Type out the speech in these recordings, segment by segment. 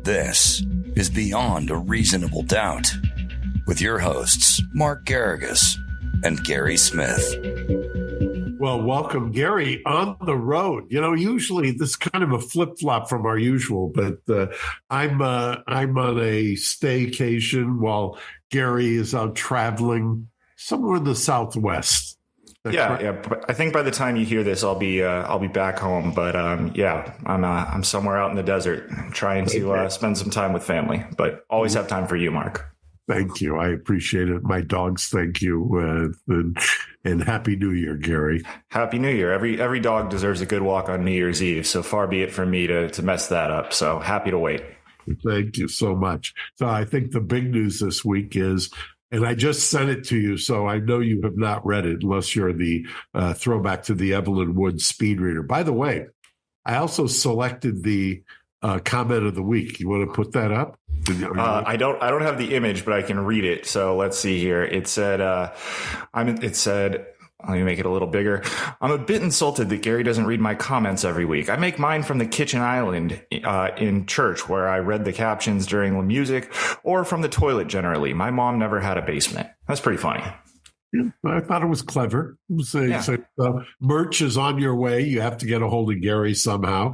This is Beyond a Reasonable Doubt with your hosts, Mark Garrigus and Gary Smith. Well, welcome, Gary, on the road. You know, usually this is kind of a flip-flop from our usual, but I'm on a staycation while Gary is out traveling somewhere in the Southwest. Yeah. I think by the time you hear this, I'll be back home. But I'm somewhere out in the desert trying to spend some time with family. But always have time for you, Mark. Thank you. I appreciate it. My dogs thank you. And Happy New Year, Gary. Happy New Year. Every dog deserves a good walk on New Year's Eve. So far be it from me to mess that up. So happy to wait. Thank you so much. So I think the big news this week is, and I just sent it to you, so I know you have not read it unless you're the throwback to the Evelyn Wood speed reader. By the way, I also selected the comment of the week. You want to put that up? I don't have the image, but I can read it. So let's see here. It said, let me make it a little bigger. I'm a bit insulted that Gary doesn't read my comments every week. I make mine from the kitchen island in church where I read the captions during the music or from the toilet generally. My mom never had a basement. That's pretty funny. Yeah, I thought it was clever. Merch is on your way. You have to get a hold of Gary somehow.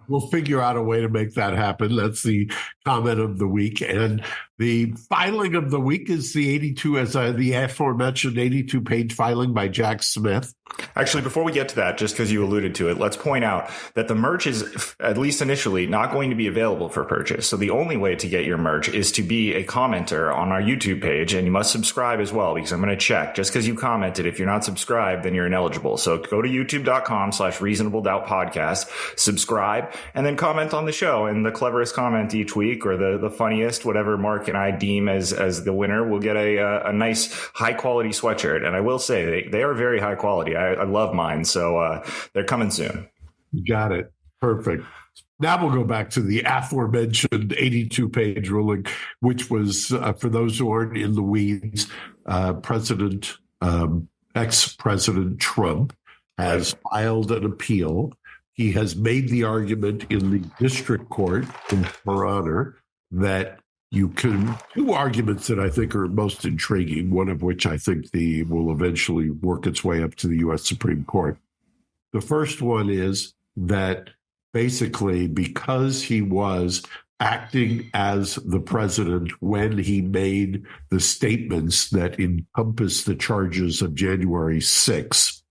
We'll figure out a way to make that happen. That's the comment of the week. And the filing of the week is the aforementioned 82-page filing by Jack Smith. Actually, before we get to that, just because you alluded to it, let's point out that the merch is, at least initially, not going to be available for purchase. So the only way to get your merch is to be a commenter on our YouTube page, and you must subscribe as well, because I'm going to check. Just because you commented, if you're not subscribed, then you're ineligible. So go to youtube.com/reasonabledoubt-podcast, subscribe, and then comment on the show. And the cleverest comment each week, or the funniest, whatever Mark and I deem as the winner, will get a nice high-quality sweatshirt. And I will say, they are very high quality. I love mine, so they're coming soon. Got it. Perfect. Now we'll go back to the aforementioned 82-page ruling, which was, for those who aren't in the weeds, ex-President Trump has filed an appeal. He has made the argument in the district court in Her Honor that you can, two arguments that I think are most intriguing, one of which I think will eventually work its way up to the U.S. Supreme Court. The first one is that basically because he was acting as the president when he made the statements that encompass the charges of January 6th,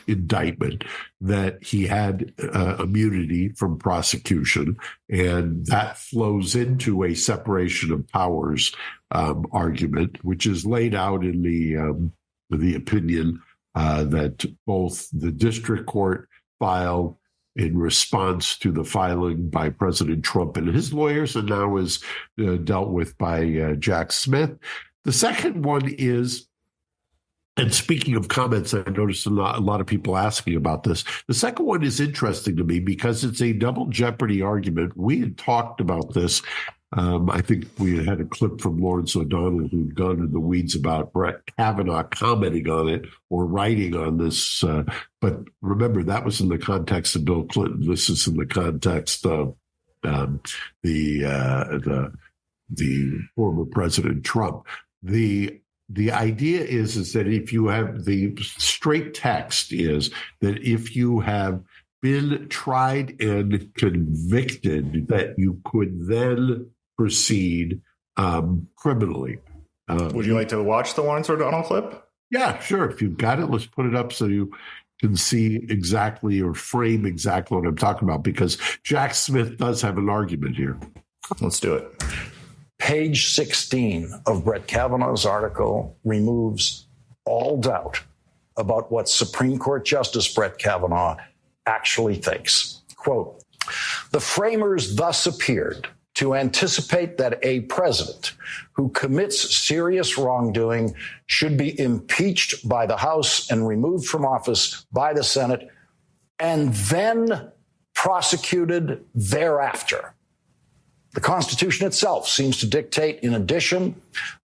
indictment, that he had immunity from prosecution, and that flows into a separation of powers argument, which is laid out in the opinion that both the district court filed in response to the filing by President Trump and his lawyers, and now is dealt with by Jack Smith. The second one is, and speaking of comments, I noticed a lot of people asking about this. The second one is interesting to me because it's a double jeopardy argument. We had talked about this. I think we had a clip from Lawrence O'Donnell who'd gone in the weeds about Brett Kavanaugh commenting on it or writing on this. But remember, that was in the context of Bill Clinton. This is in the context of the former President Trump. The idea is that if you have the straight text is that if you have been tried and convicted, that you could then proceed criminally. Would you like to watch the Lawrence O'Donnell clip? Yeah, sure. If you've got it, let's put it up so you can see exactly or frame exactly what I'm talking about, because Jack Smith does have an argument here. Let's do it. Page 16 of Brett Kavanaugh's article removes all doubt about what Supreme Court Justice Brett Kavanaugh actually thinks. Quote, "The framers thus appeared to anticipate that a president who commits serious wrongdoing should be impeached by the House and removed from office by the Senate and then prosecuted thereafter. The Constitution itself seems to dictate, in addition,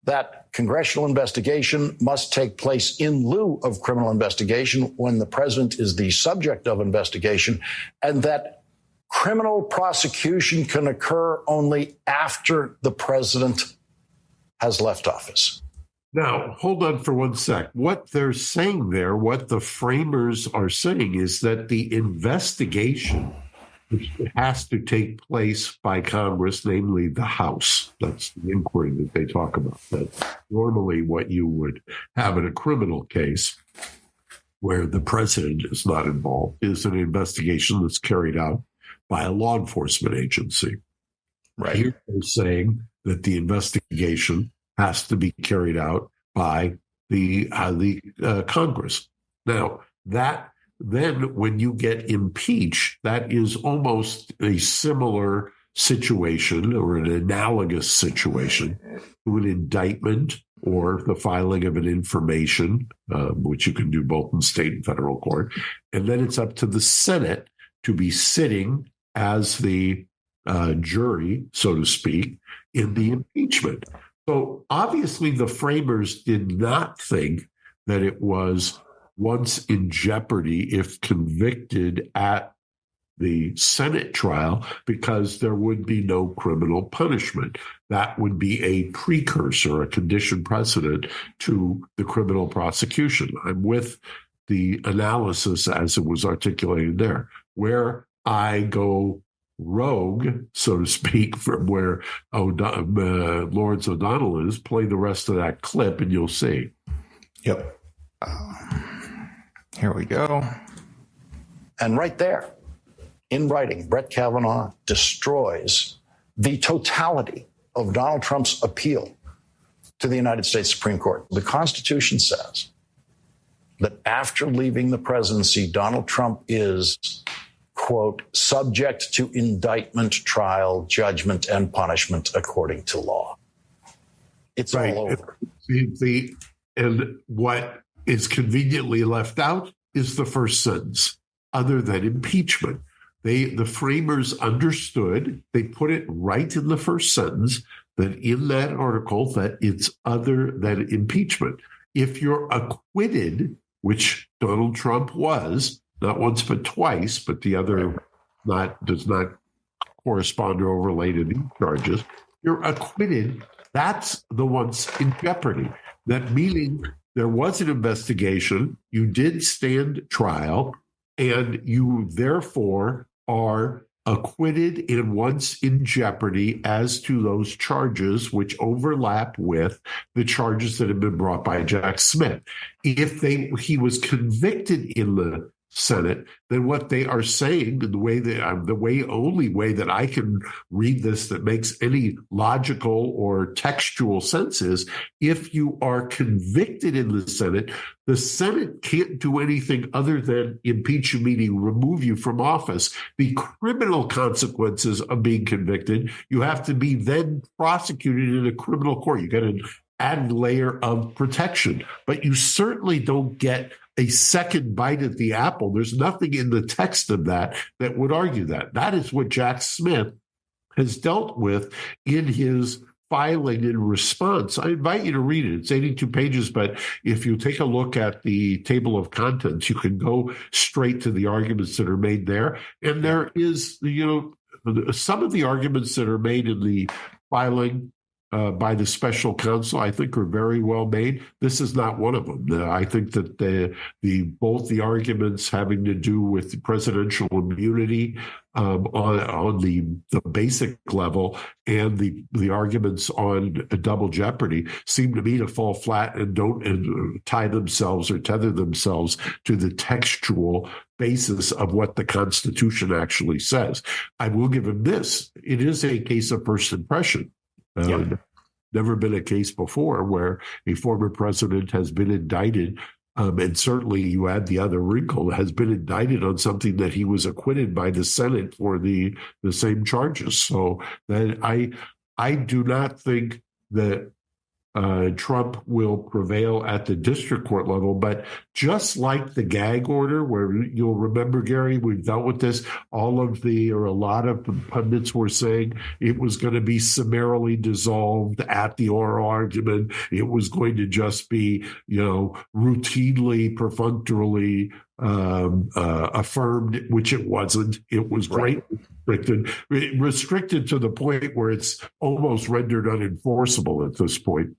that congressional investigation must take place in lieu of criminal investigation when the president is the subject of investigation, and that criminal prosecution can occur only after the president has left office. Now, hold on for one sec. What they're saying there, what the framers are saying, is that the investigation has to take place by Congress, namely the House. That's the inquiry that they talk about. That's normally what you would have in a criminal case where the president is not involved, is an investigation that's carried out by a law enforcement agency. Right. Here they're saying that the investigation has to be carried out by the Congress. Now, that then when you get impeached, that is almost a similar situation or an analogous situation to an indictment or the filing of an information, which you can do both in state and federal court. And then it's up to the Senate to be sitting as the jury, so to speak, in the impeachment. So obviously the framers did not think that it was once in jeopardy if convicted at the Senate trial, because there would be no criminal punishment. That would be a precursor, a condition precedent to the criminal prosecution. I'm with the analysis as it was articulated there. Where I go rogue, so to speak, from where Lawrence O'Donnell is, play the rest of that clip and you'll see. Yep. Here we go. And right there, in writing, Brett Kavanaugh destroys the totality of Donald Trump's appeal to the United States Supreme Court. The Constitution says that after leaving the presidency, Donald Trump is, quote, subject to indictment, trial, judgment, and punishment according to law. It's right. all over. And what is conveniently left out is the first sentence, other than impeachment. The framers understood, they put it right in the first sentence, that in that article that it's other than impeachment. If you're acquitted, which Donald Trump was, not once but twice, but the other does not correspond or overlay to these charges, you're acquitted, that's the once in jeopardy. That meaning there was an investigation, you did stand trial, and you therefore are acquitted and once in jeopardy as to those charges which overlap with the charges that have been brought by Jack Smith. If he was convicted in the Senate, then what they are saying, the only way that I can read this that makes any logical or textual sense is, if you are convicted in the Senate can't do anything other than impeach you, meaning remove you from office. The criminal consequences of being convicted, you have to be then prosecuted in a criminal court. You get an added layer of protection, but you certainly don't get a second bite at the apple. There's nothing in the text of that would argue that. That is what Jack Smith has dealt with in his filing in response. I invite you to read it. It's 82 pages, but if you take a look at the table of contents, you can go straight to the arguments that are made there. And there is, some of the arguments that are made in the filing by the special counsel, I think, are very well made. This is not one of them. I think that both the arguments having to do with presidential immunity on the basic level and the arguments on double jeopardy seem to me to fall flat and don't tie themselves or tether themselves to the textual basis of what the Constitution actually says. I will give him this. It is a case of first impression. Never been a case before where a former president has been indicted, and certainly you add the other wrinkle, has been indicted on something that he was acquitted by the Senate for the same charges. So that I do not think that Trump will prevail at the district court level, but just like the gag order, where you'll remember, Gary, we've dealt with this, a lot of the pundits were saying it was going to be summarily dissolved at the oral argument. It was going to just be, routinely, perfunctorily affirmed, which it wasn't. It was greatly restricted to the point where it's almost rendered unenforceable at this point.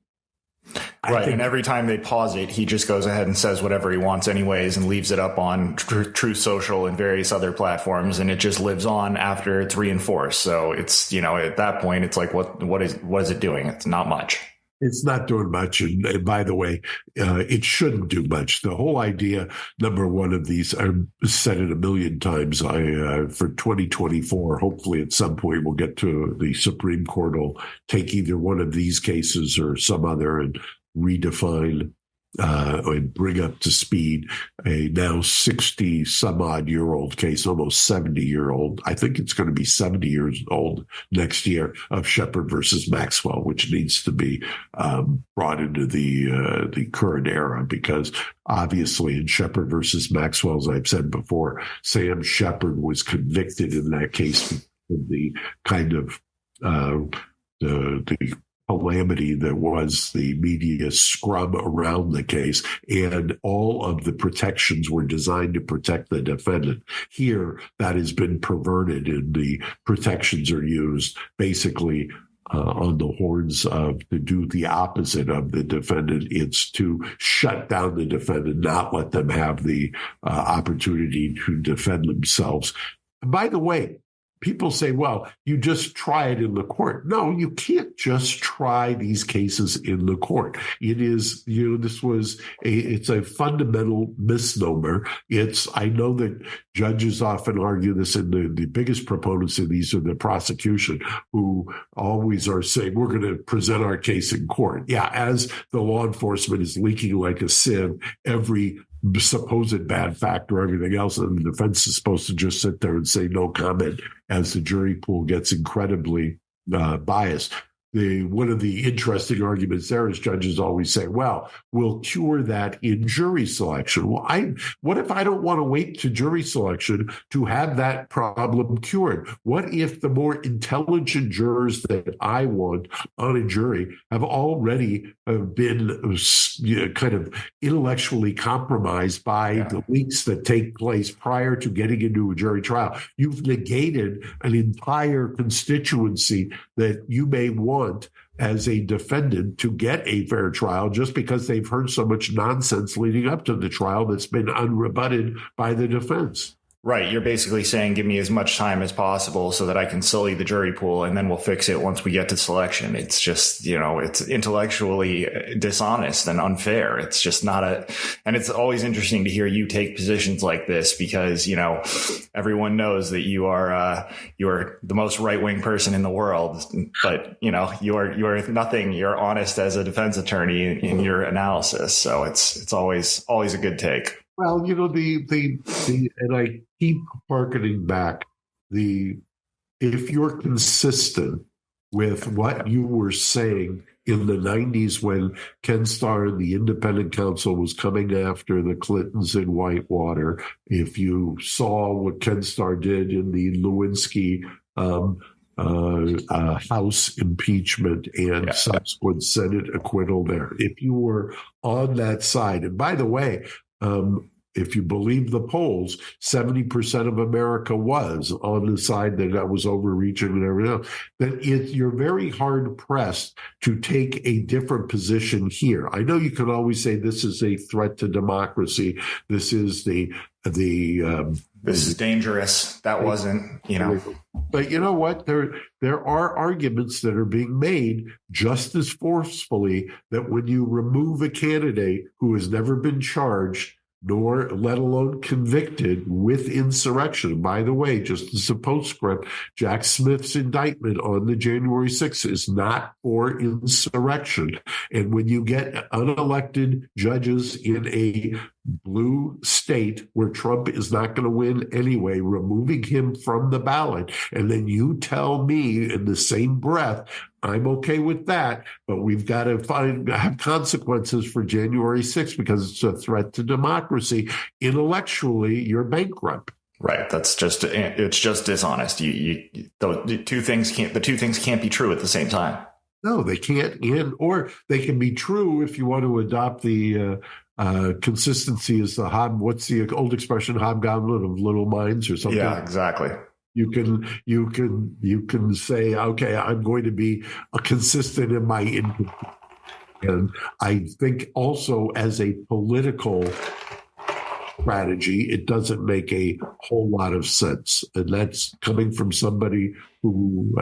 Right. And every time they pause it, he just goes ahead and says whatever he wants anyways and leaves it up on Truth Social and various other platforms. And it just lives on after it's reinforced. So it's, at that point, it's like, what is it doing? It's not much. It's not doing much. And by the way, it shouldn't do much. The whole idea, number one of these, I've said it a million times, for 2024, hopefully at some point we'll get to the Supreme Court will take either one of these cases or some other and redefine and bring up to speed a now 60 some odd year old case, almost 70-year-old. I think it's going to be 70 years old next year, of Shepard versus Maxwell, which needs to be brought into the current era, because obviously in Shepard versus Maxwell, as I've said before, Sam Shepard was convicted in that case of the kind of the calamity that was the media scrub around the case, and all of the protections were designed to protect the defendant. Here, that has been perverted, and the protections are used basically on the horns of to do the opposite of the defendant. It's to shut down the defendant, not let them have the opportunity to defend themselves. And by the way, people say, well, you just try it in the court. No, you can't just try these cases in the court. It is, it's a fundamental misnomer. I know that judges often argue this, and the biggest proponents of these are the prosecution, who always are saying, we're going to present our case in court. Yeah, as the law enforcement is leaking like a sieve every supposed bad fact or everything else, and the defense is supposed to just sit there and say no comment as the jury pool gets incredibly biased. One of the interesting arguments there is judges always say, well, we'll cure that in jury selection. Well, what if I don't want to wait to jury selection to have that problem cured? What if the more intelligent jurors that I want on a jury have already been kind of intellectually compromised by the leaks that take place prior to getting into a jury trial? You've negated an entire constituency that you may want as a defendant to get a fair trial just because they've heard so much nonsense leading up to the trial that's been unrebutted by the defense. Right. You're basically saying, give me as much time as possible so that I can sully the jury pool, and then we'll fix it once we get to selection. It's just, it's intellectually dishonest and unfair. It's just and it's always interesting to hear you take positions like this, because, everyone knows that you are the most right-wing person in the world, but, you are nothing. You're honest as a defense attorney in your analysis. So it's always a good take. Well, and I keep hearkening back, if you're consistent with what you were saying in the 90s when Ken Starr and the independent counsel was coming after the Clintons in Whitewater, if you saw what Ken Starr did in the Lewinsky House impeachment and subsequent Senate acquittal there, if you were on that side, and by the way, if you believe the polls, 70% of America was on the side that was overreaching and everything else, then you're very hard pressed to take a different position here. I know you can always say this is a threat to democracy. This is this is dangerous. That wasn't, But you know what? There are arguments that are being made just as forcefully that when you remove a candidate who has never been charged, nor let alone convicted with insurrection. By the way, just as a postscript, Jack Smith's indictment on the January 6th is not for insurrection. And when you get unelected judges in a blue state where Trump is not going to win anyway, removing him from the ballot, and then you tell me in the same breath, I'm okay with that, but we've got to have consequences for January 6th because it's a threat to democracy. Intellectually, you're bankrupt. Right. It's just dishonest. The two things can't be true at the same time. No, they can't. Or they can be true if you want to adopt the consistency is what's the old expression, hobgoblin of little minds or something? Yeah, exactly. You can say, okay, I'm going to be consistent in my input. And I think also as a political strategy, it doesn't make a whole lot of sense. And that's coming from somebody who,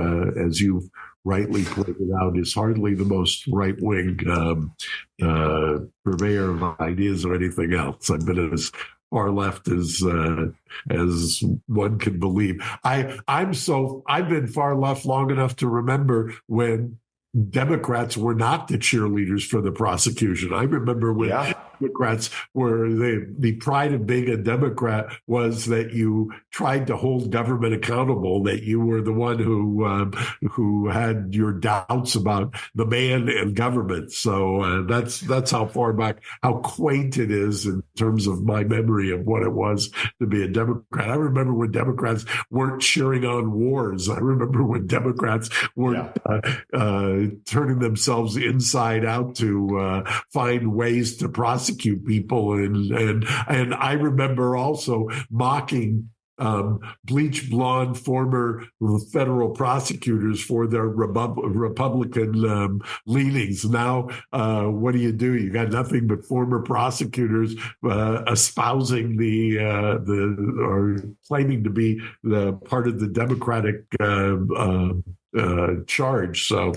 as you've rightly pointed out, is hardly the most right-wing purveyor of ideas or anything else. I've been as far left as one can believe. I've been far left long enough to remember when Democrats were not the cheerleaders for the prosecution. I remember when Democrats were the pride of being a Democrat was that you tried to hold government accountable, that you were the one who had your doubts about the man and government. So that's how far back, how quaint it is in terms of my memory of what it was to be a Democrat. I remember when Democrats weren't cheering on wars. I remember when Democrats weren't turning themselves inside out to find ways to prosecute people, and I remember also mocking bleach blonde former federal prosecutors for their Republican leanings. Now, what do? You got nothing but former prosecutors espousing or claiming to be the part of the Democratic charge. So.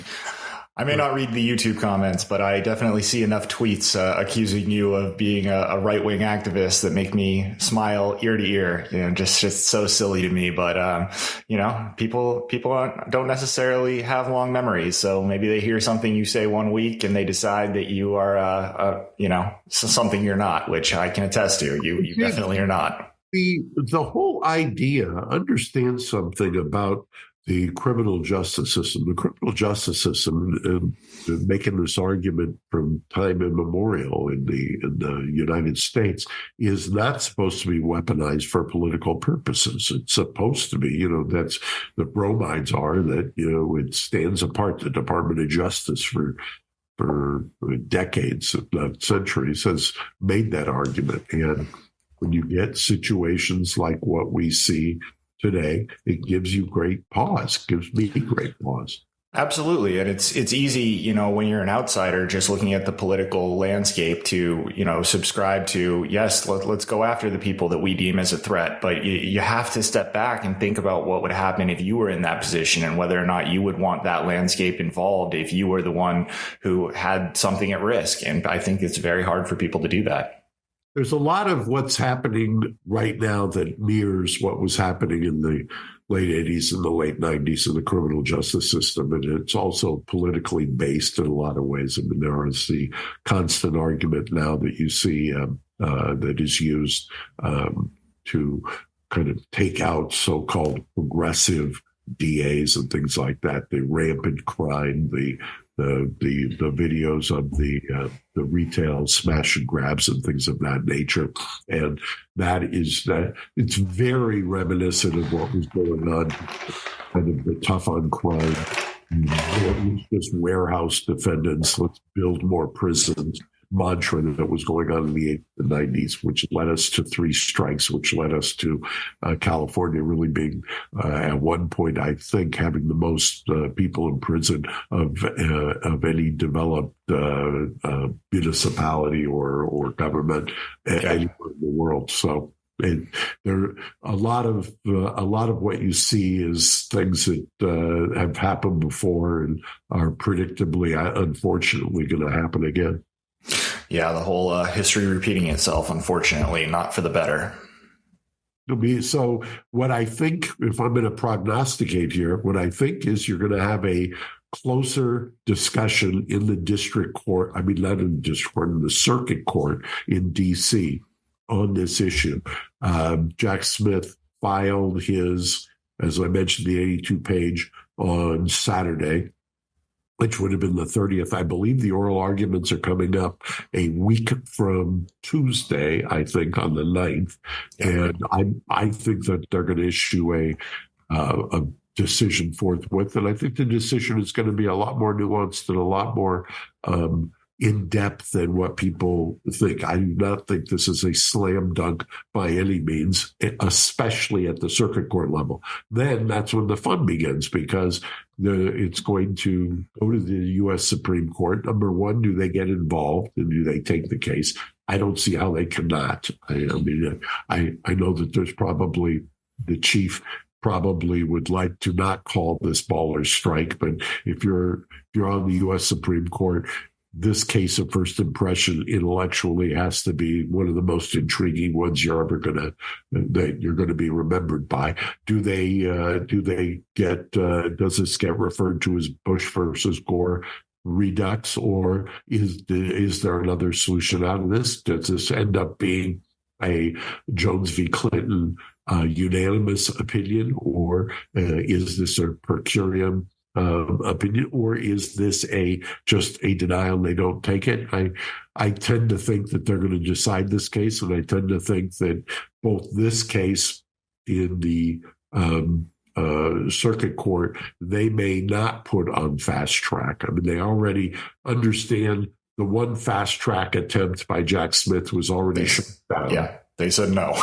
I may not read the YouTube comments, but I definitely see enough tweets accusing you of being a right-wing activist that make me smile ear to ear. Just so silly to me. But people don't necessarily have long memories, so maybe they hear something you say one week and they decide that you are something you're not, which I can attest to. You definitely are not. The whole idea, understand something about the criminal justice system. The criminal justice system, making this argument from time immemorial in the United States, is not supposed to be weaponized for political purposes. It's supposed to be, that's the bromides are that, it stands apart. The Department of Justice for decades, if not centuries, has made that argument. And when you get situations like what we see today, it gives you great pause, gives me great pause. Absolutely. And it's easy, when you're an outsider just looking at the political landscape to, subscribe to, yes, let's go after the people that we deem as a threat. But you have to step back and think about what would happen if you were in that position and whether or not you would want that landscape involved if you were the one who had something at risk. And I think it's very hard for people to do that. There's a lot of what's happening right now that mirrors what was happening in the late 80s and the late 90s in the criminal justice system. And it's also politically based in a lot of ways. I mean, there is the constant argument now that you see that is used to kind of take out so-called progressive DAs and things like that, the rampant crime, the videos of the retail smash and grabs and things of that nature. And it's very reminiscent of what was going on, kind of the tough on crime, just warehouse defendants, let's build more prisons mantra that was going on in the 90s, which led us to 3 strikes, which led us to California really being, at one point, I think, having the most people in prison of any developed municipality or government anywhere in the world. So there a lot of what you see is things that have happened before and are predictably, unfortunately, going to happen again. Yeah, the whole history repeating itself, unfortunately, not for the better. So what I think, if I'm going to prognosticate here, what I think is you're going to have a closer discussion in the district court, not in the district court, in the circuit court in D.C. on this issue. Jack Smith filed his, as I mentioned, the 82-page on Saturday, which would have been the 30th. I believe the oral arguments are coming up a week from Tuesday, I think, on the 9th. And I think that they're going to issue a decision forthwith. And I think the decision is going to be a lot more nuanced and a lot more in depth than what people think. I do not think this is a slam dunk by any means, especially at the circuit court level. Then that's when the fun begins, because it's going to go to the U.S. Supreme Court. Number one, do they get involved and do they take the case? I don't see how they cannot. I know that there's probably the chief probably would like to not call this ball or strike, but if you're on the U.S. Supreme Court, this case of first impression intellectually has to be one of the most intriguing ones you're going to be remembered by. Does this get referred to as Bush versus Gore redux, or is there another solution out of this? Does this end up being a Jones v. Clinton unanimous opinion, or is this a per curiam opinion, or is this just a denial? They don't take it. I tend to think that they're going to decide this case, and I tend to think that both this case in the circuit court, they may not put on fast track. I mean, they already understand the one fast track attempt by Jack Smith was already shut down. Yeah, they said no.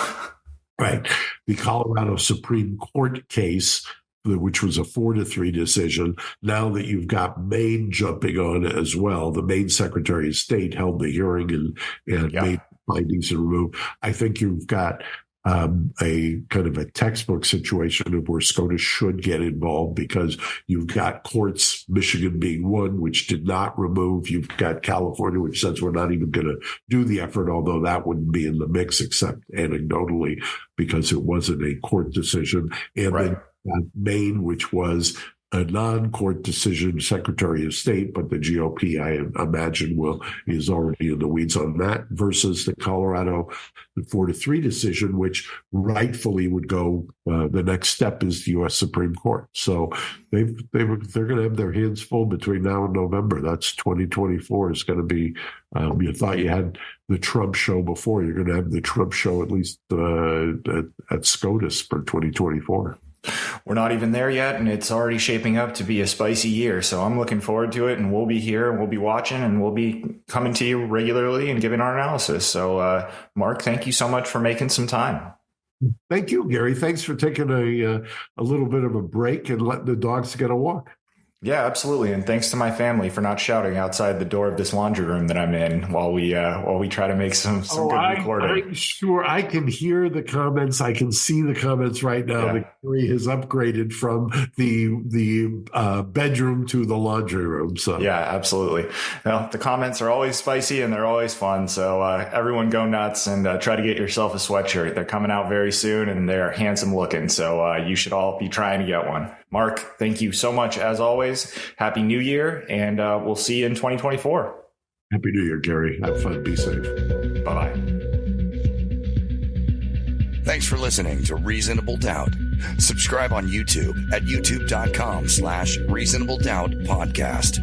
Right. The Colorado Supreme Court case, which was a 4-3 decision, now that you've got Maine jumping on it as well, the Maine Secretary of State held the hearing and made findings and removed. I think you've got a kind of a textbook situation of where SCOTUS should get involved, because you've got courts, Michigan being one, which did not remove. You've got California, which says we're not even going to do the effort, although that wouldn't be in the mix except anecdotally because it wasn't a court decision. And then Maine, which was a non-court decision, Secretary of State, but the GOP, I imagine, is already in the weeds on that, versus the Colorado 4-3 decision, which rightfully would go. The next step is the U.S. Supreme Court. So they're going to have their hands full between now and November. That's 2024 is going to be. You thought you had the Trump show before. You're going to have the Trump show at least at SCOTUS for 2024. We're not even there yet, and it's already shaping up to be a spicy year. So I'm looking forward to it, and we'll be here, and we'll be watching, and we'll be coming to you regularly and giving our analysis. So, Mark, thank you so much for making some time. Thank you, Gary. Thanks for taking a little bit of a break and letting the dogs get a walk. Yeah, absolutely. And thanks to my family for not shouting outside the door of this laundry room that I'm in while we try to make some good recording. I'm sure I can hear the comments. I can see the comments right now. The Gary has upgraded from the bedroom to the laundry room. So yeah, absolutely. Well, the comments are always spicy and they're always fun. So everyone go nuts and try to get yourself a sweatshirt. They're coming out very soon and they're handsome looking. So you should all be trying to get one. Mark, thank you so much as always. Happy New Year, and we'll see you in 2024. Happy New Year, Gary. Have fun. Be safe. Bye-bye. Thanks for listening to Reasonable Doubt. Subscribe on YouTube at youtube.com/Reasonable Doubt Podcast.